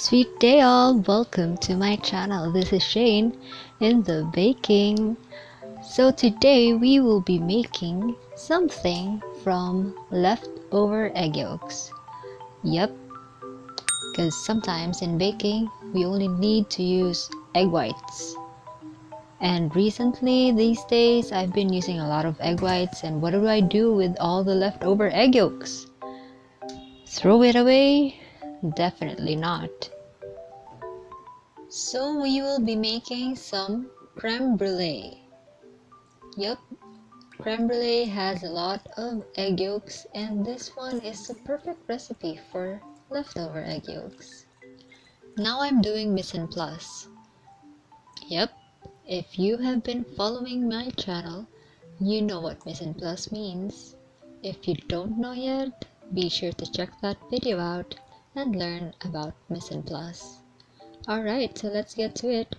Sweet day all, welcome to my channel. This is Shane in the baking. So today we will be making something from leftover egg yolks. Yep, because sometimes in baking we only need to use egg whites. And recently these days I've been using a lot of egg whites, and what do I do with all the leftover egg yolks? Throw it away? Definitely not. So we will be making some creme brulee. Yup, creme brulee has a lot of egg yolks, and this one is the perfect recipe for leftover egg yolks. Now I'm doing mise en place. Yep, if you have been following my channel, you know what mise en place means. If you don't know yet, be sure to check that video out and learn about mise en place. Alright, so let's get to it.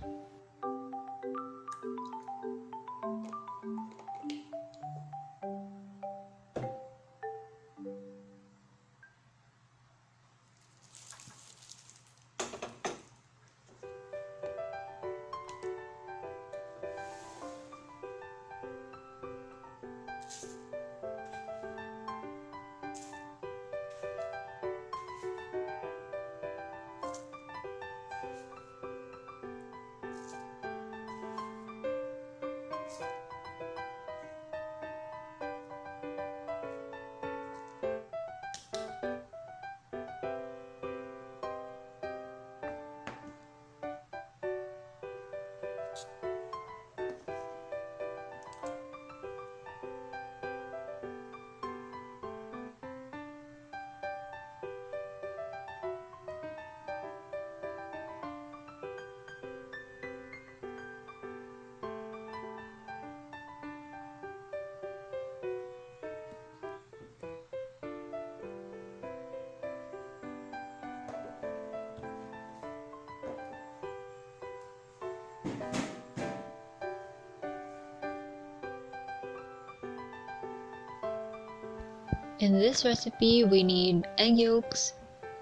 In this recipe, we need egg yolks,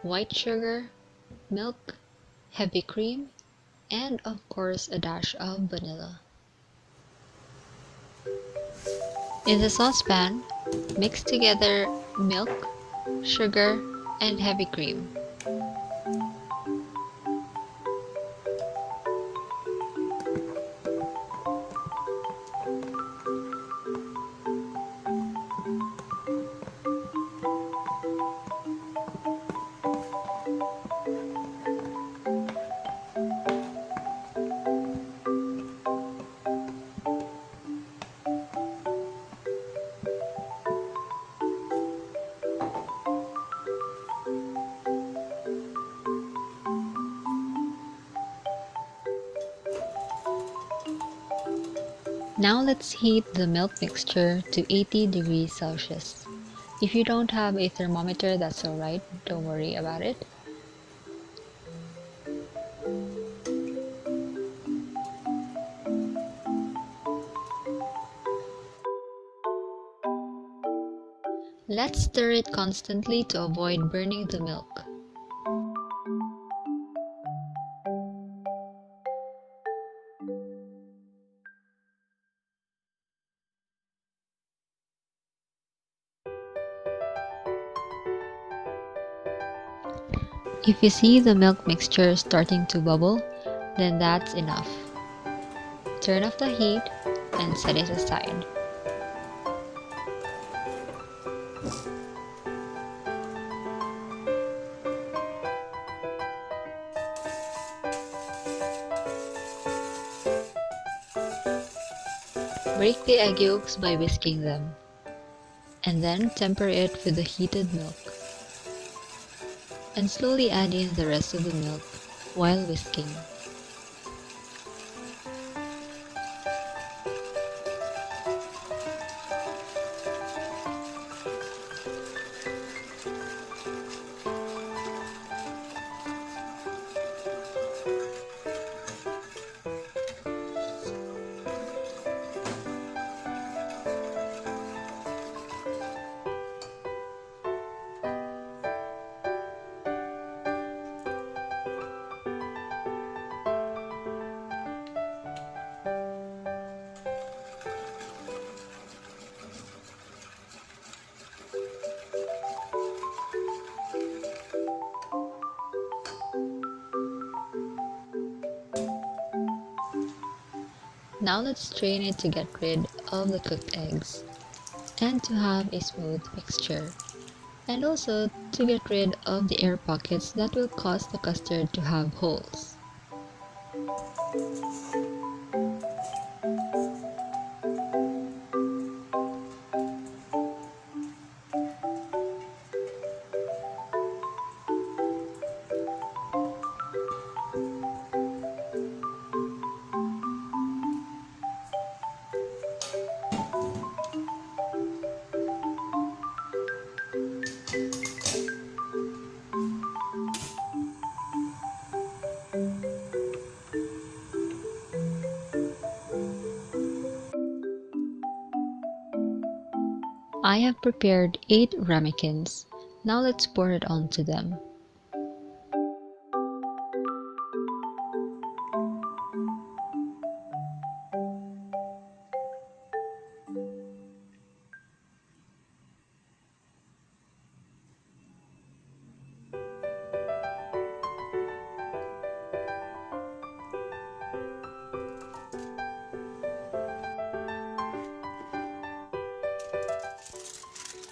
white sugar, milk, heavy cream, and of course a dash of vanilla. In the saucepan, mix together milk, sugar, and heavy cream. Now let's heat the milk mixture to 80 degrees Celsius. If you don't have a thermometer, that's alright, don't worry about it. Let's stir it constantly to avoid burning the milk. If you see the milk mixture starting to bubble, then that's enough. Turn off the heat and set it aside. Break the egg yolks by whisking them, and then temper it with the heated milk. And slowly add in the rest of the milk while whisking. Now let's strain it to get rid of the cooked eggs and to have a smooth mixture, and also to get rid of the air pockets that will cause the custard to have holes. I have prepared 8 ramekins. Now let's pour it onto them.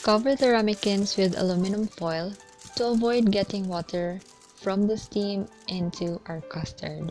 Cover the ramekins with aluminum foil to avoid getting water from the steam into our custard.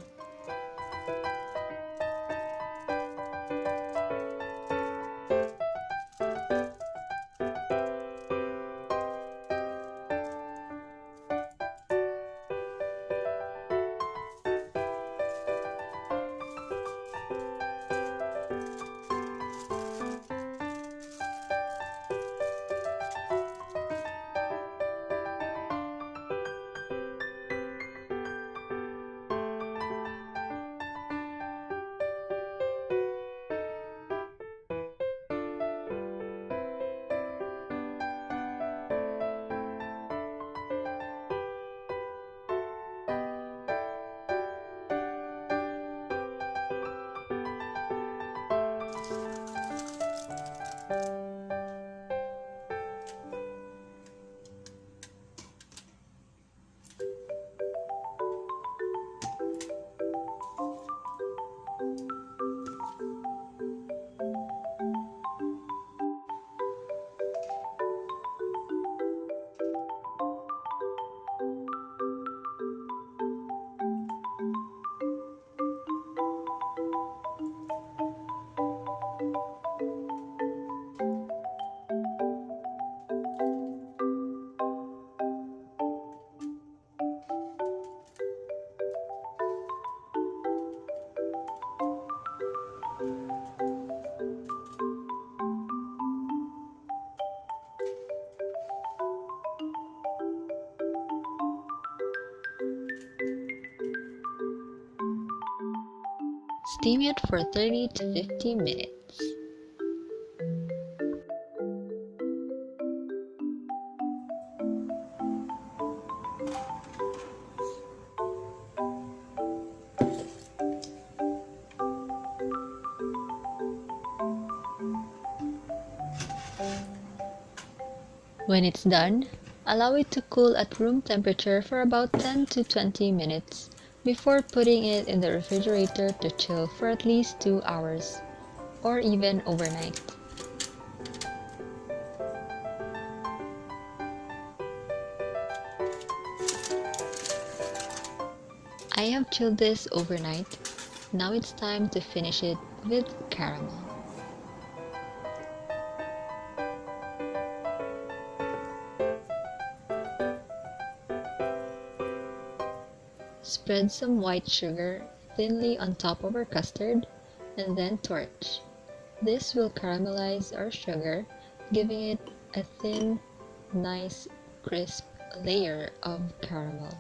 Steam it for 30 to 50 minutes. When it's done, allow it to cool at room temperature for about 10 to 20 minutes before putting it in the refrigerator to chill for at least 2 hours, or even overnight. I have chilled this overnight. Now it's time to finish it with caramel. Spread some white sugar thinly on top of our custard and then torch. This will caramelize our sugar, giving it a thin, nice, crisp layer of caramel.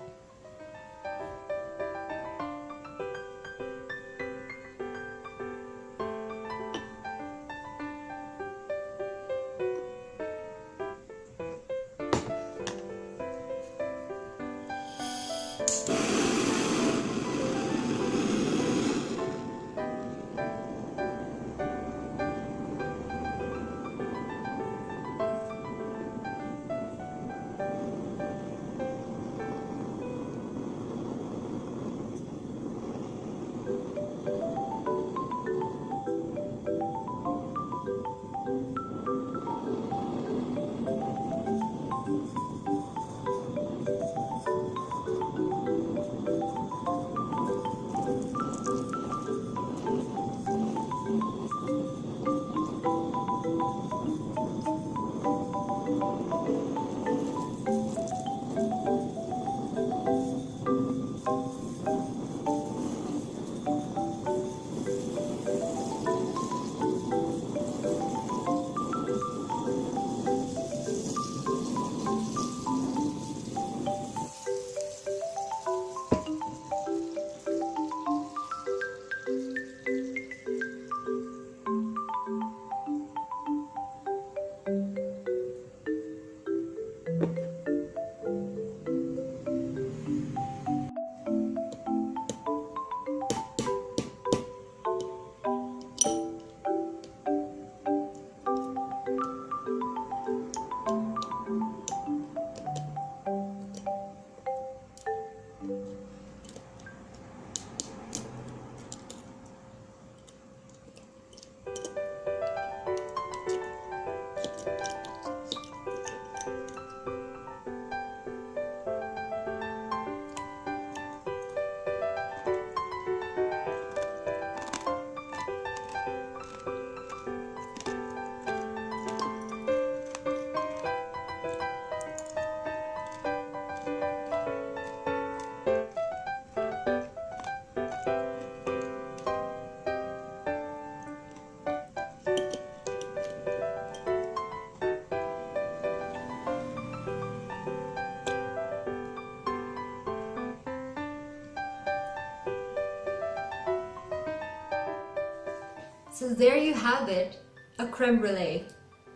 So there you have it, a creme brulee.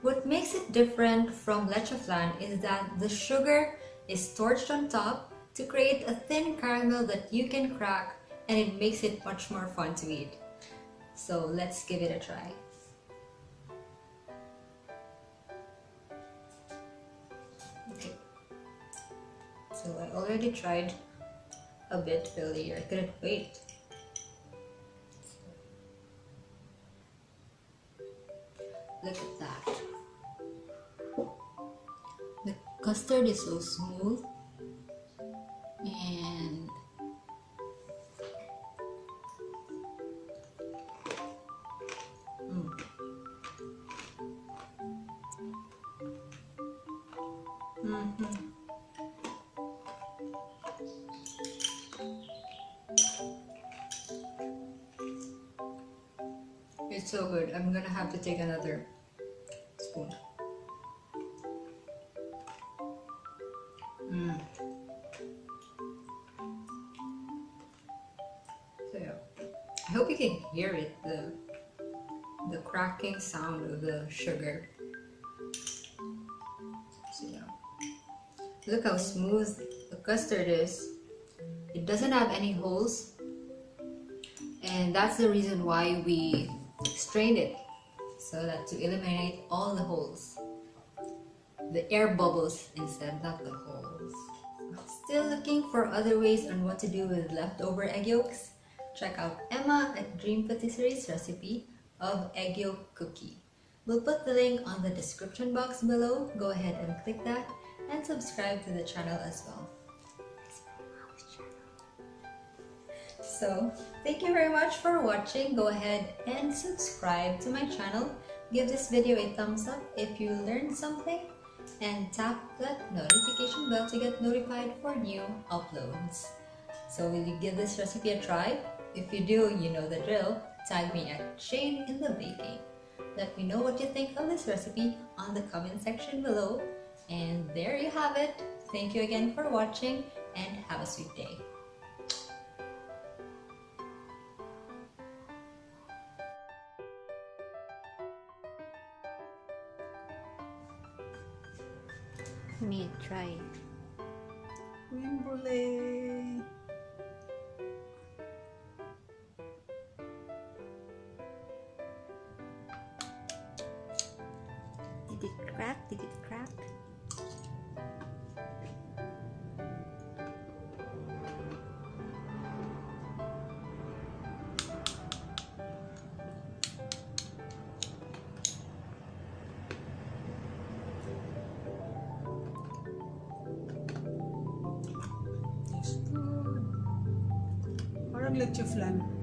What makes it different from leche flan is that the sugar is torched on top to create a thin caramel that you can crack, and it makes it much more fun to eat. So let's give it a try. Okay. So I already tried a bit earlier. I couldn't wait. Look at that. The custard is so smooth and it's so good. I'm gonna have to take another spoon. So yeah, I hope you can hear it, the cracking sound of the sugar. So yeah, look how smooth the custard is. It doesn't have any holes, and that's the reason why we strained it, so that to eliminate all the holes, the air bubbles instead, not the holes. Still looking for other ways on what to do with leftover egg yolks? Check out Emma at DreamPatisserie's recipe of egg yolk cookie. We'll put the link on the description box below. Go ahead and click that and subscribe to the channel as well. So thank you very much for watching. Go ahead and subscribe to my channel. Give this video a thumbs up if you learned something, and tap that notification bell to get notified for new uploads. So will you give this recipe a try? If you do, you know the drill. Tag me at shaneinthebaking. Let me know what you think of this recipe on the comment section below. And there you have it. Thank you again for watching, and have a sweet day. Me try. Crème Brûlée. Did it crack? Did it crack? Parang leche flan.